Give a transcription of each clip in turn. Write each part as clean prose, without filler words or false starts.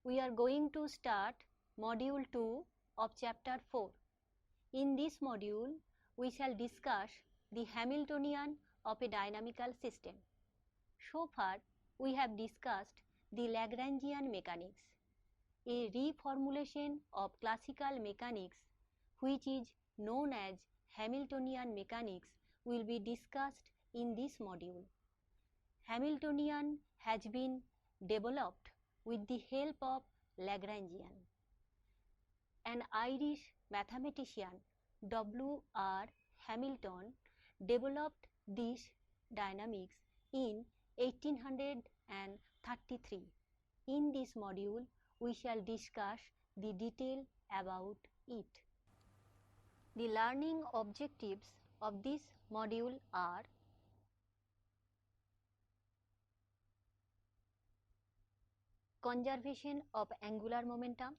we are going to start Module 2 of Chapter 4. In this module, we shall discuss the Hamiltonian of a dynamical system. So far, we have discussed the Lagrangian mechanics, a reformulation of classical mechanics which is known as Hamiltonian mechanics will be discussed in this module. Hamiltonian has been developed with the help of Lagrangian. An Irish mathematician, W.R. Hamilton, developed this dynamics in 1833. In this module, we shall discuss the detail about it. The learning objectives of this module are: conservation of angular momentum.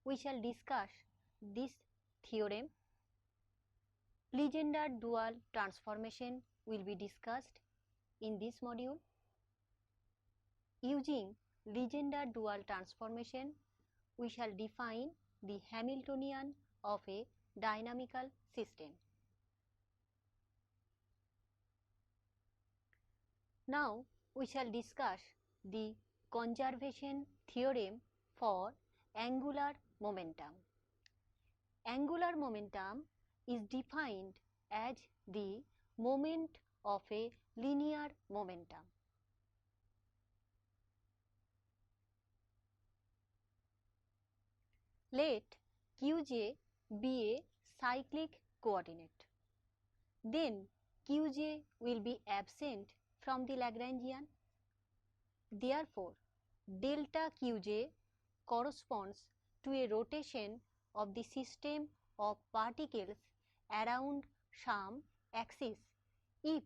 We shall discuss this theorem. Legendre dual transformation will be discussed in this module. Using Legendre dual transformation, we shall define the Hamiltonian of a dynamical system. Now, we shall discuss the conservation theorem for angular momentum. Angular momentum is defined as the moment of a linear momentum. Let Qj be a cyclic coordinate. Then Qj will be absent from the Lagrangian. Therefore, delta Qj corresponds to a rotation of the system of particles around some axis if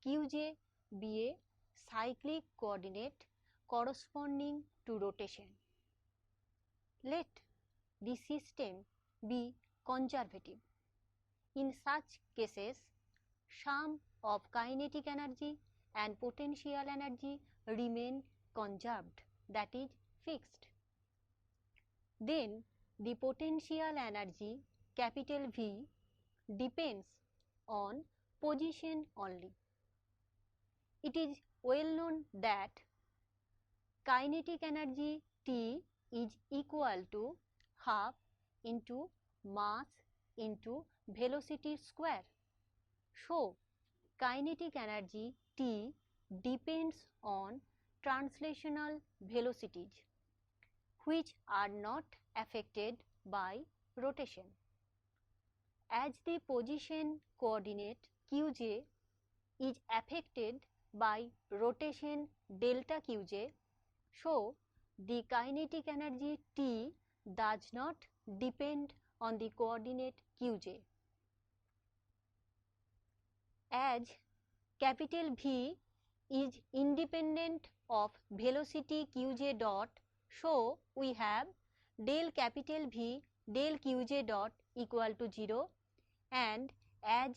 Qj be a cyclic coordinate corresponding to rotation. Let the system be conservative. In such cases, sum of kinetic energy and potential energy remain conserved, that is fixed. Then the potential energy capital V depends on position only. It is well known that kinetic energy T is equal to half into mass into velocity square. So, kinetic energy T depends on translational velocities which are not affected by rotation. As the position coordinate Qj is affected by rotation delta Qj, so the kinetic energy T does not depend on the coordinate Qj. As capital V is independent of velocity Qj dot, so we have del capital V del Qj dot equal to 0, and as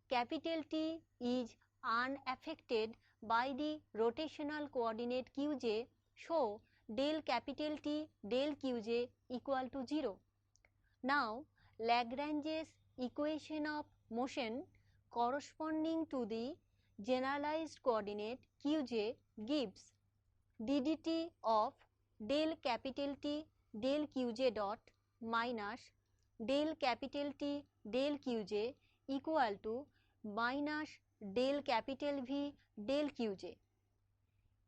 capital T is unaffected by the rotational coordinate Qj, so del capital T del Qj equal to 0. Now, Lagrange's equation of motion corresponding to the generalized coordinate Qj gives ddt of del capital T del Qj dot minus del capital T del Qj equal to minus del capital V del Qj.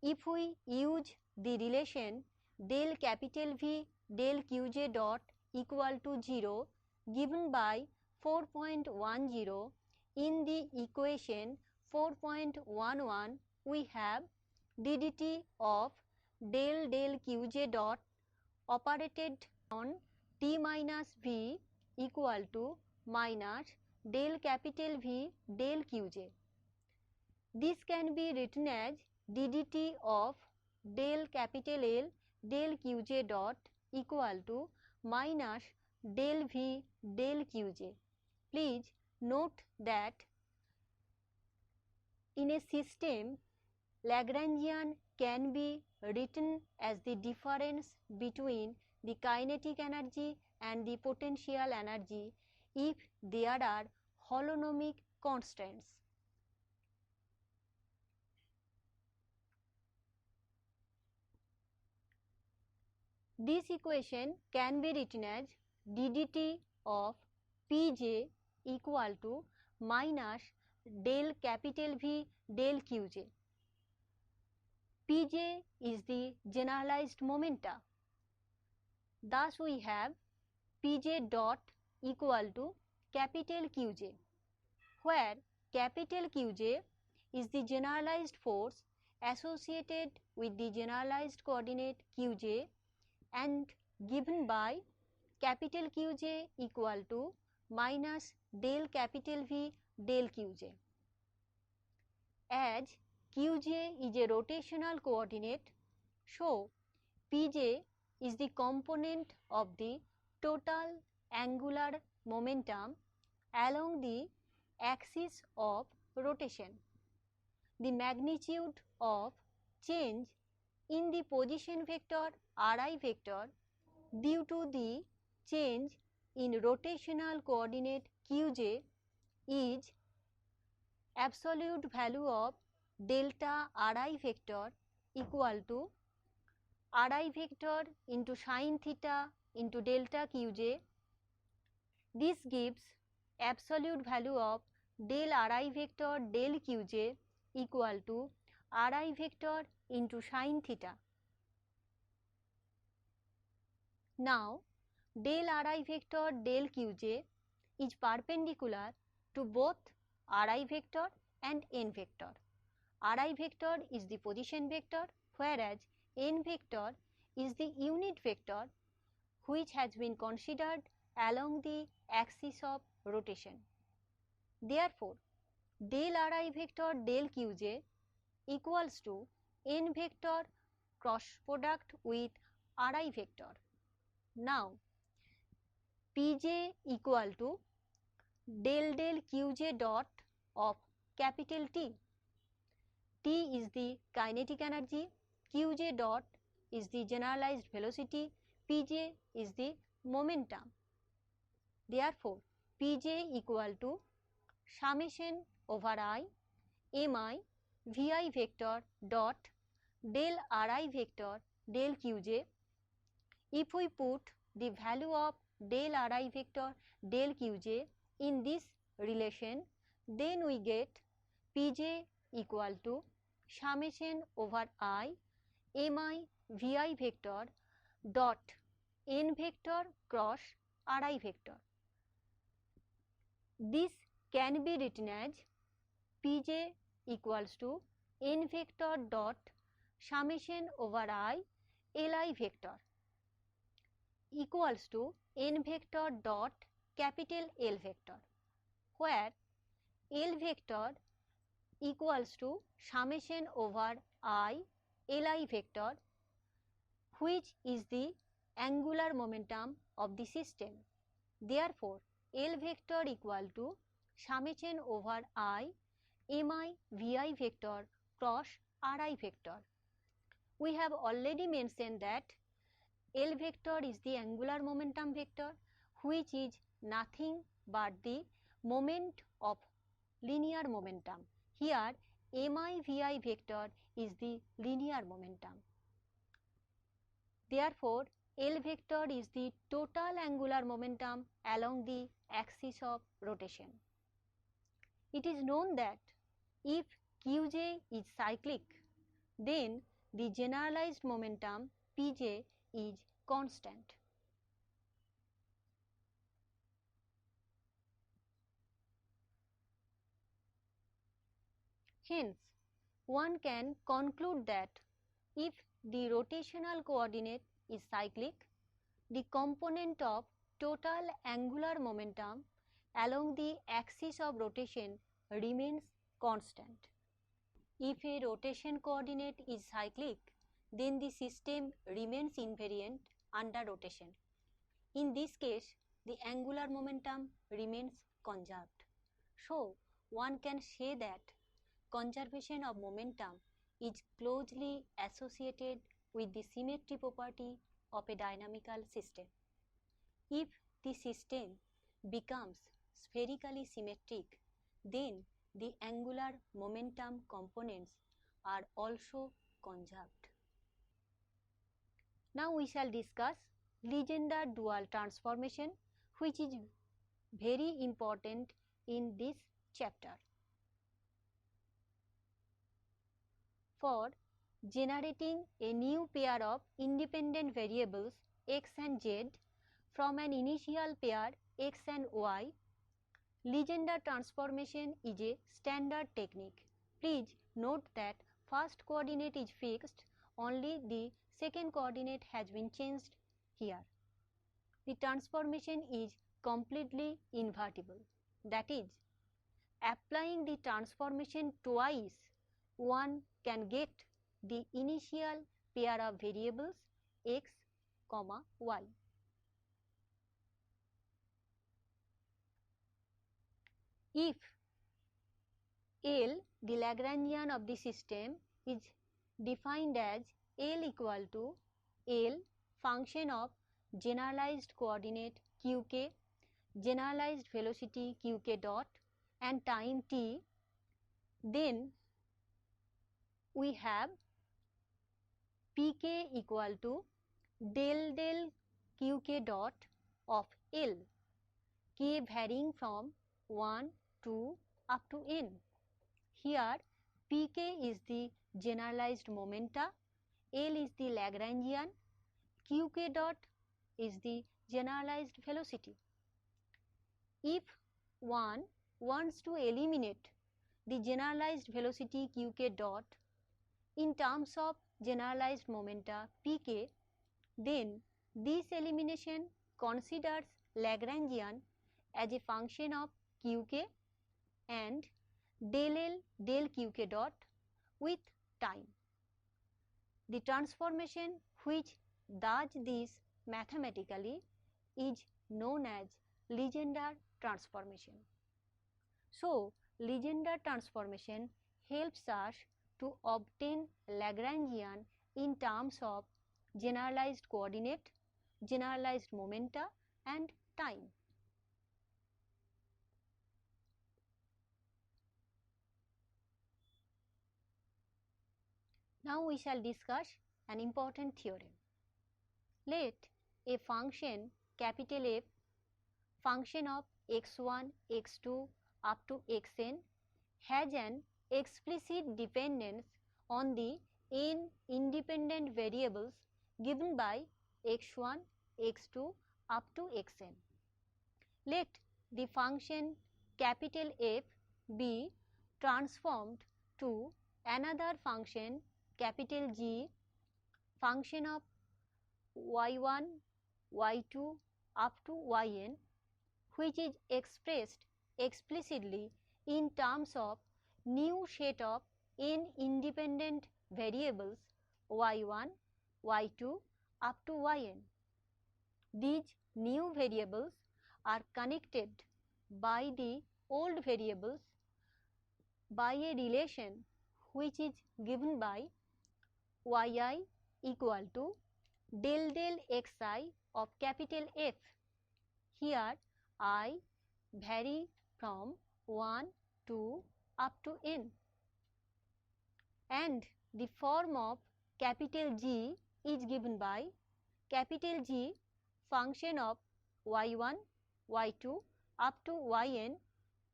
If we use the relation del capital V del Qj dot equal to 0 given by 4.10 in the equation 4.11, we have ddt of del Qj dot operated on T minus V equal to minus del capital V del Qj. This can be written as ddt of del capital L del Qj dot equal to minus del V del Qj. Please note that in a system, Lagrangian can be written as the difference between the kinetic energy and the potential energy if there are holonomic constants. This equation can be written as ddt of Pj equal to minus del capital V del Qj. Pj is the generalized momenta. Thus we have Pj dot equal to capital Qj, where capital Qj is the generalized force associated with the generalized coordinate Qj and given by capital Qj equal to minus del capital V del Qj. As Qj is a rotational coordinate, so Pj is the component of the total angular momentum along the axis of rotation. The magnitude of change in the position vector Ri vector due to the change in rotational coordinate Qj is absolute value of delta Ri vector equal to Ri vector into sin theta into delta Qj. This gives absolute value of del Ri vector del Qj equal to Ri vector into sin theta. Now, del Ri vector del Qj is perpendicular to both Ri vector and n vector. Ri vector is the position vector, whereas n vector is the unit vector which has been considered along the axis of rotation. Therefore, del Ri vector del Qj equals to n vector cross product with Ri vector. Now, Pj equal to del Qj dot of capital T. T is the kinetic energy, Qj dot is the generalized velocity, Pj is the momentum. Therefore, Pj equal to summation over I mi Vi vector dot del Ri vector del Qj. If we put the value of del Ri vector del Qj in this relation, then we get Pj equal to summation over I mi Vi vector dot n vector cross Ri vector. This can be written as Pj equals to n vector dot summation over I Li vector equals to n vector dot capital L vector, where L vector equals to summation over I Li vector, which is the angular momentum of the system. Therefore, L vector equal to summation over I mi Vi vector cross Ri vector. We have already mentioned that L vector is the angular momentum vector, which is nothing but the moment of linear momentum. Here mi Vi vector is the linear momentum. Therefore, L vector is the total angular momentum along the axis of rotation. It is known that if Qj is cyclic, then the generalized momentum Pj is constant. Hence, one can conclude that if the rotational coordinate is cyclic, the component of total angular momentum along the axis of rotation remains constant. If a rotation coordinate is cyclic, then the system remains invariant under rotation. In this case, the angular momentum remains conserved. So, one can say that conservation of momentum is closely associated with the symmetry property of a dynamical system. If the system becomes spherically symmetric, then the angular momentum components are also conserved. Now we shall discuss Legendre dual transformation, which is very important in this chapter. For generating a new pair of independent variables x and z from an initial pair x and y, Legendre transformation is a standard technique. Please note that first coordinate is fixed, only the second coordinate has been changed here. The transformation is completely invertible. That is, applying the transformation twice, one can get the initial pair of variables x, y. If L, the Lagrangian of the system, is defined as L equal to L function of generalized coordinate qk, generalized velocity qk dot and time t, then we have pk equal to del del qk dot of L, k varying from 1, 2 up to n. Here pk is the generalized momenta, L is the Lagrangian, qk dot is the generalized velocity. If one wants to eliminate the generalized velocity qk dot in terms of generalized momenta pk, then this elimination considers Lagrangian as a function of qk and del L del qk dot with time. The transformation which does this mathematically is known as Legendre transformation. So, Legendre transformation helps us to obtain Lagrangian in terms of generalized coordinate, generalized momenta and time. Now we shall discuss an important theorem. Let a function capital F, function of x1, x2 up to xn, has an explicit dependence on the n independent variables given by x1, x2 up to xn. Let the function capital F be transformed to another function capital G, function of y1, y2 up to yn, which is expressed explicitly in terms of new set of n independent variables y1, y2 up to yn. These new variables are connected by the old variables by a relation which is given by yi equal to del del xi of capital F. Here I vary from 1, 2 up to n, and the form of capital G is given by capital G function of y1, y2 up to yn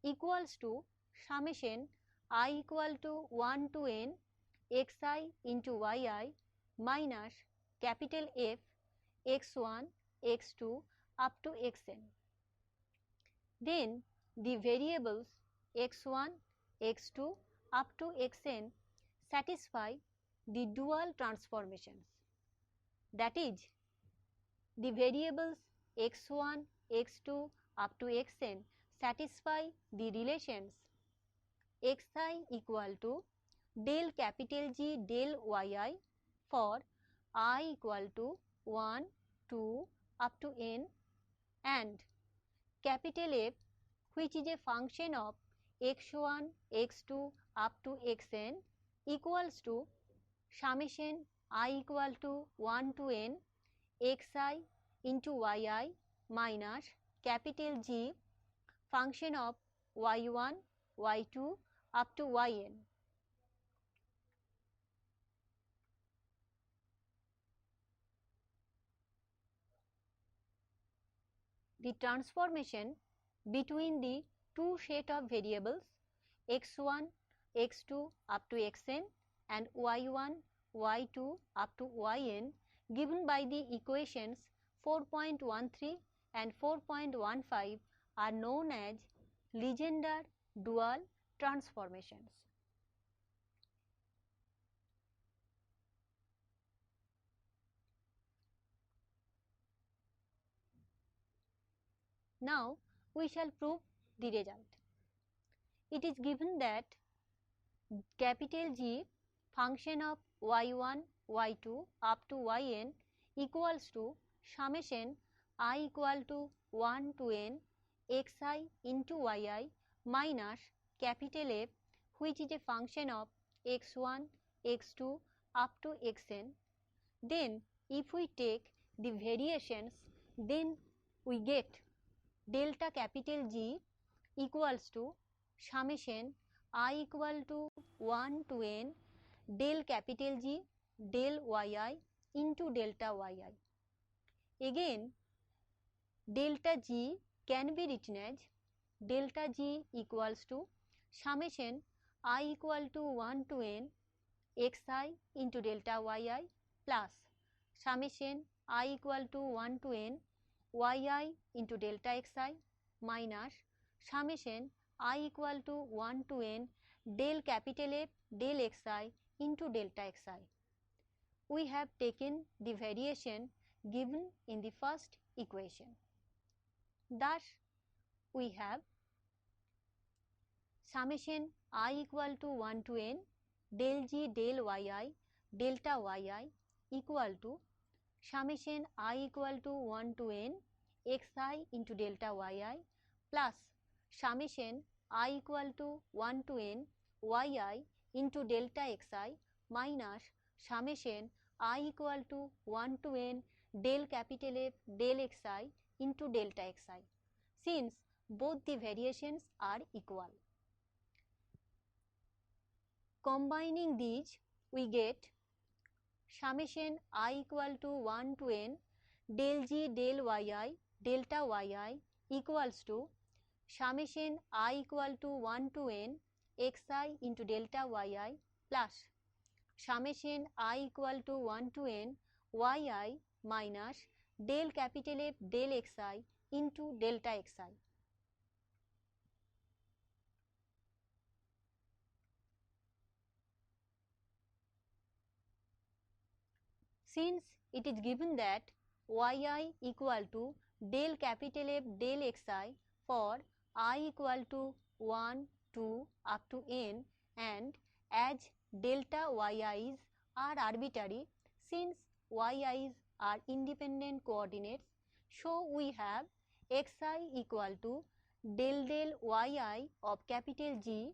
equals to summation I equal to 1 to n xi into yi minus capital F x1, x2 up to xn. Then the variables x1, x2 up to xn satisfy the dual transformations. That is, the variables x1, x2 up to xn satisfy the relations xi equal to del capital G del yi for I equal to 1, 2 up to n, and capital F, which is a function of x1, x2 up to xn equals to summation I equal to 1 to n xi into yi minus capital G function of y1, y2 up to yn. The transformation between the two set of variables x1, x2 up to xn and y1, y2 up to yn given by the equations 4.13 and 4.15 are known as Legendre dual transformations. Now we shall prove the result. It is given that capital G function of y1, y2 up to yn equals to summation I equal to 1 to n xi into yi minus capital F, which is a function of x1, x2 up to xn. Then if we take the variations, then we get delta capital G equals to summation I equal to 1 to n del capital G del yi into delta yi. Again, delta G can be written as delta G equals to summation I equal to 1 to n xi into delta yi plus summation I equal to 1 to n yi into delta xi minus summation I equal to 1 to n del capital F del xi into delta xi. We have taken the variation given in the first equation. Thus, we have summation I equal to 1 to n del G del yi delta yi equal to summation I equal to 1 to n xi into delta yi plus summation I equal to 1 to n yi into delta xi minus summation I equal to 1 to n del capital F del xi into delta xi, since both the variations are equal. Combining these, we get summation I equal to 1 to n del G del yi delta yi equals to summation I equal to 1 to n xi into delta yi plus summation I equal to 1 to n yi minus del capital F del xi into delta xi. Since it is given that yi equal to del capital F del xi for I equal to 1, 2 up to n, and as delta yi's are arbitrary, since yi's are independent coordinates, so we have xi equal to del del yi of capital G.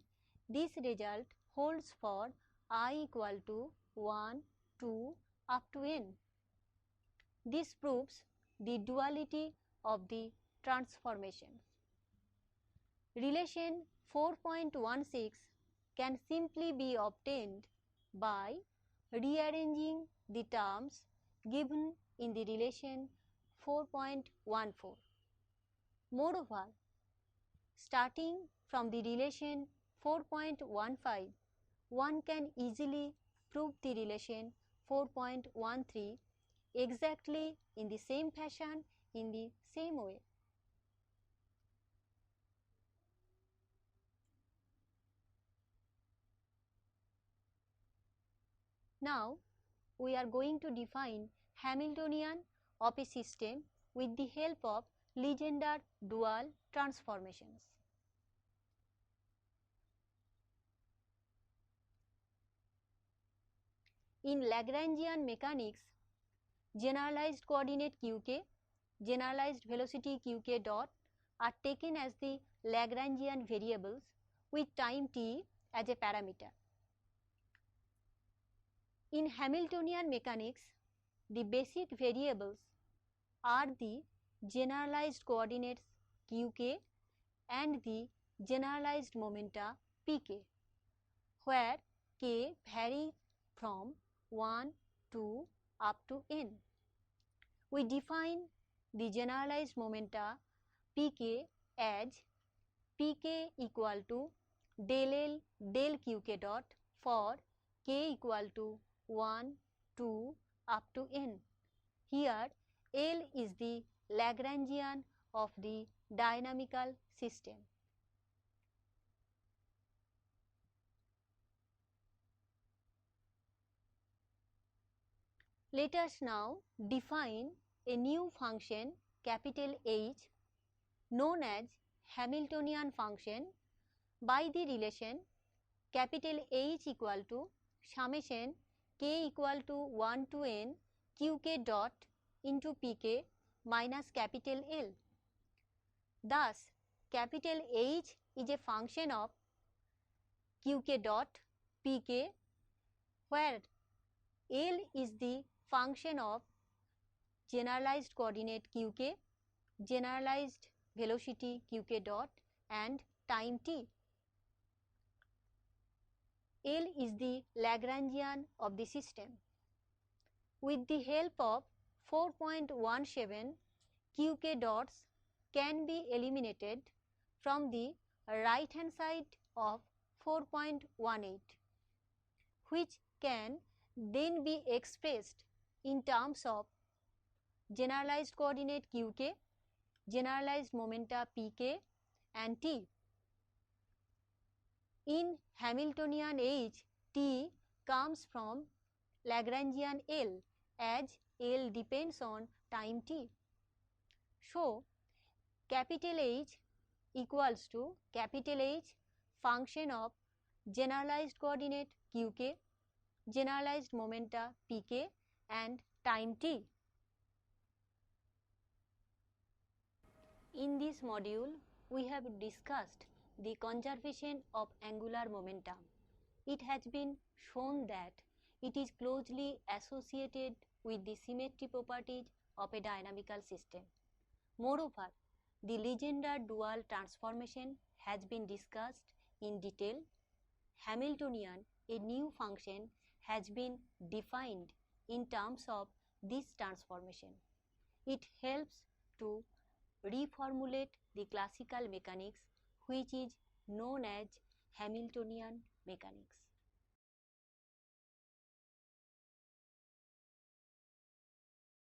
This result holds for I equal to 1, 2 up to n. This proves the duality of the transformations. Relation 4.16 can simply be obtained by rearranging the terms given in the relation 4.14. Moreover, starting from the relation 4.15, one can easily prove the relation 4.13 exactly in the same fashion, in the same way. Now, we are going to define Hamiltonian of a system with the help of Legendre dual transformations. In Lagrangian mechanics, generalized coordinate qk, generalized velocity qk dot are taken as the Lagrangian variables with time t as a parameter. In Hamiltonian mechanics, the basic variables are the generalized coordinates qk and the generalized momenta pk, where k varies from 1 to up to n. We define the generalized momenta pk as pk equal to del L del qk dot for k equal to 1, 2 up to n. Here L is the Lagrangian of the dynamical system. Let us now define a new function capital H known as Hamiltonian function by the relation capital H equal to summation k equal to 1 to n qk dot into pk minus capital L. Thus, capital H is a function of qk dot pk, where L is the function of generalized coordinate qk, generalized velocity qk dot and time t. L is the Lagrangian of the system. With the help of 4.17, qk dots can be eliminated from the right hand side of 4.18, which can then be expressed in terms of generalized coordinate qk, generalized momenta pk and t. In Hamiltonian H, t comes from Lagrangian L, as L depends on time t. So, capital H equals to capital H function of generalized coordinate qk, generalized momenta pk and time t. In this module, we have discussed the conservation of angular momentum. It has been shown that it is closely associated with the symmetry properties of a dynamical system. Moreover, the Legendre dual transformation has been discussed in detail. Hamiltonian, a new function, has been defined in terms of this transformation. It helps to reformulate the classical mechanics, which is known as Hamiltonian mechanics.